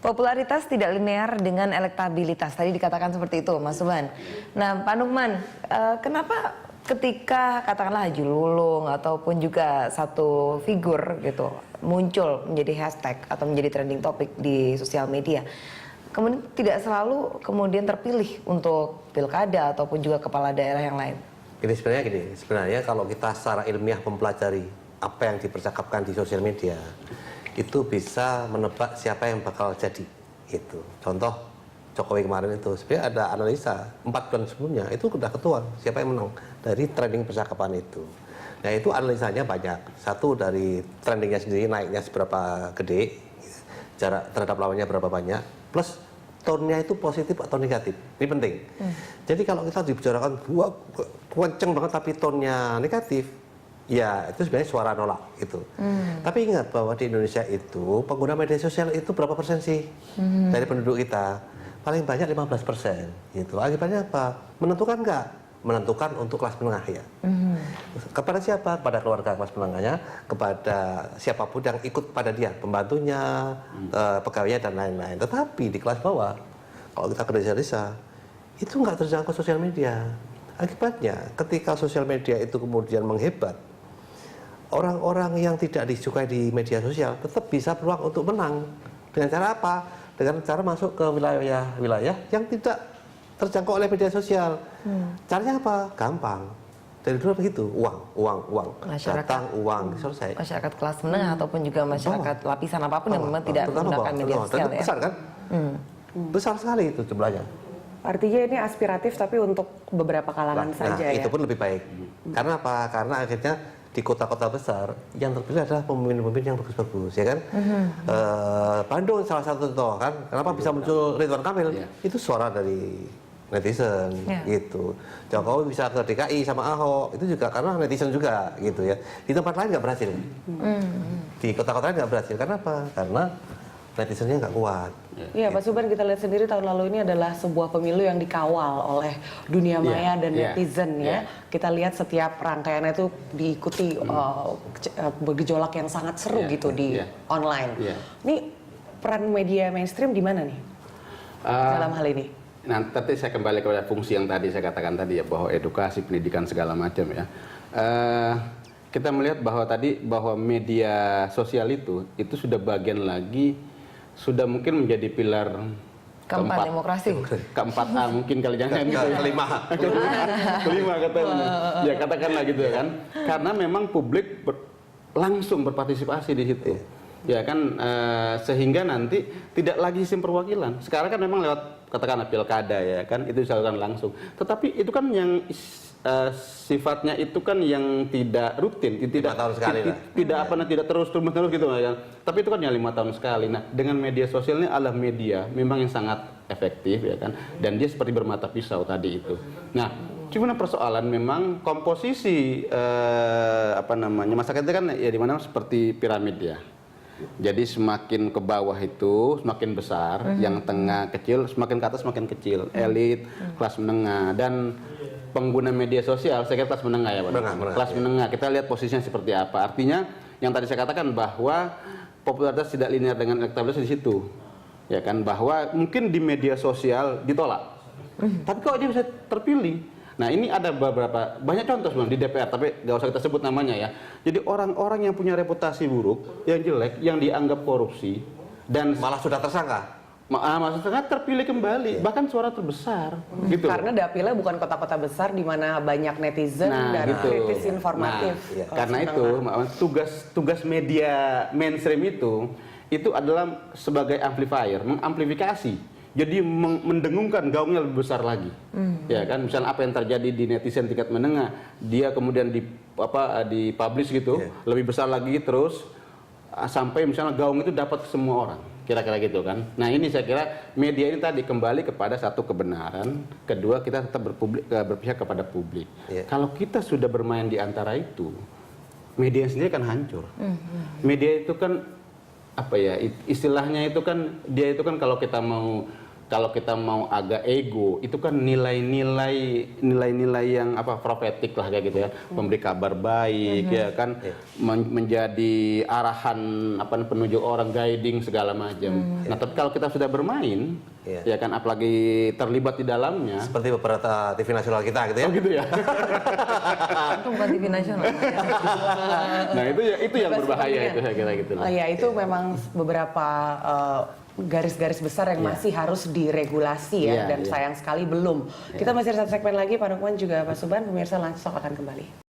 Popularitas tidak linear dengan elektabilitas. Tadi dikatakan seperti itu, Mas Subhan. Nah, Pak Nukman, kenapa ketika katakanlah Haji Lulung ataupun juga satu figur gitu muncul menjadi hashtag atau menjadi trending topik di sosial media, kemudian tidak selalu kemudian terpilih untuk pilkada ataupun juga kepala daerah yang lain? Sebenarnya kalau kita secara ilmiah mempelajari apa yang dipercakapkan di sosial media, itu bisa menebak siapa yang bakal jadi. Itu contoh Jokowi kemarin itu sebenarnya ada analisa 4 bulan sebelumnya itu sudah ketahuan siapa yang menang dari trending percakapan itu. Nah itu analisanya banyak. Satu dari trendingnya sendiri naiknya seberapa gede, jarak terhadap lawannya berapa banyak, plus tone-nya itu positif atau negatif. Ini penting. Jadi kalau kita dibicarakan kenceng banget tapi tone-nya negatif, ya itu sebenarnya suara nolak itu. Tapi ingat bahwa di Indonesia itu pengguna media sosial itu berapa persen sih dari penduduk kita? Paling banyak 15% gitu. Akibatnya apa? Menentukan nggak? Menentukan untuk kelas menengah ya. Kepada siapa? Kepada keluarga kelas menengahnya, kepada siapapun yang ikut pada dia, pembantunya, pegawainya dan lain-lain. Tetapi di kelas bawah, kalau kita ke desa-desa, itu nggak terjangkau sosial media. Akibatnya ketika sosial media itu kemudian menghebat, orang-orang yang tidak disukai di media sosial tetap bisa peluang untuk menang. Dengan cara apa? Dengan cara masuk ke wilayah-wilayah yang tidak terjangkau oleh media sosial. Caranya apa? Gampang. Dari dulu begitu, uang. Datang, uang, selesai. Masyarakat kelas menengah ataupun juga masyarakat lapisan apapun yang memang tidak menggunakan media sosial ya. Besar kan? Besar sekali itu jumlahnya. Artinya ini aspiratif tapi untuk beberapa kalangan saja ya? Itu pun lebih baik. Karena apa? Karena akhirnya di kota-kota besar yang terpilih adalah pemimpin-pemimpin yang bagus-bagus, ya kan? Bandung salah satu contoh kan, kenapa bisa muncul Ridwan Kamil? Itu suara dari netizen, gitu. Jokowi bisa ke DKI sama Ahok, itu juga karena netizen juga, gitu ya. Di tempat lain nggak berhasil, di kota-kota lain nggak berhasil. Karena apa? Karena netizennya nggak kuat. Iya, Pak Subhan, kita lihat sendiri tahun lalu ini adalah sebuah pemilu yang dikawal oleh dunia maya dan netizen ya. Kita lihat setiap rangkaiannya itu diikuti bergejolak yang sangat seru gitu di online. Ini peran media mainstream di mana nih dalam hal ini? Nah, tadi saya kembali kepada fungsi yang tadi saya katakan tadi ya, bahwa edukasi, pendidikan segala macam ya. Kita melihat bahwa media sosial itu sudah bagian lagi, sudah mungkin menjadi pilar keempat demokrasi. Keempat mungkin kali jangan gitu ya. Kelima katanya. Ya katakanlah gitu kan. Karena memang publik langsung berpartisipasi di situ. Ya kan, sehingga nanti tidak lagi sistem perwakilan. Sekarang kan memang lewat katakanlah pilkada ya kan, itu disalurkan langsung. Tetapi itu kan yang sifatnya itu kan yang tidak rutin, tidak terus menerus gitu kan. Tapi itu kan yang 5 tahun sekali. Nah, dengan media sosial ini adalah media memang yang sangat efektif ya kan, dan dia seperti bermata pisau tadi itu. Nah, cuma persoalan memang komposisi masyarakat itu kan ya di mana seperti piramid ya. Jadi semakin ke bawah itu semakin besar, yang tengah kecil, semakin ke atas semakin kecil, elit, kelas menengah, dan pengguna media sosial saya kira kelas menengah ya Pak. Kelas menengah, kita lihat posisinya seperti apa. Artinya yang tadi saya katakan bahwa popularitas tidak linear dengan elektabilitas di situ. Ya kan, bahwa mungkin di media sosial ditolak. Tapi kok dia bisa terpilih? Nah, ini ada banyak contoh sebenarnya di DPR, tapi nggak usah kita sebut namanya ya. Jadi orang-orang yang punya reputasi buruk, yang jelek, yang dianggap korupsi, dan malah sudah tersangka. Maksudnya terpilih kembali, bahkan suara terbesar. Gitu. Karena dapilnya bukan kota-kota besar di mana banyak netizen dan kritis informatif. Karena itu tugas media mainstream itu adalah sebagai amplifier, mengamplifikasi. Jadi mendengungkan gaungnya lebih besar lagi, ya kan? Misalnya apa yang terjadi di netizen tingkat menengah, dia kemudian dipublish gitu, lebih besar lagi terus sampai misalnya gaung itu dapat ke semua orang, kira-kira gitu kan? Nah ini saya kira media ini tadi kembali kepada satu kebenaran, kedua kita tetap berpihak kepada publik. Kalau kita sudah bermain di antara itu, media sendiri kan hancur. Media itu kan apa ya istilahnya itu kan dia itu kan kalau kita mau kalau kita mau agak ego, itu kan nilai-nilai yang profetik lah kayak gitu ya, memberi kabar baik ya kan, menjadi arahan penunjuk orang, guiding segala macam. Nah, tapi kalau kita sudah bermain, ya kan, apalagi terlibat di dalamnya, seperti beberapa TV nasional kita gitu ya. oh gitu ya. Untung bukan TV nasional. Nah itu yang berbahaya itu saya kira gitu. Oh ya, itu memang beberapa garis-garis besar yang masih harus diregulasi ya, dan sayang sekali belum. Kita masih ada satu segmen lagi, Pak Nukman juga Pak Suban, pemirsa langsung akan kembali.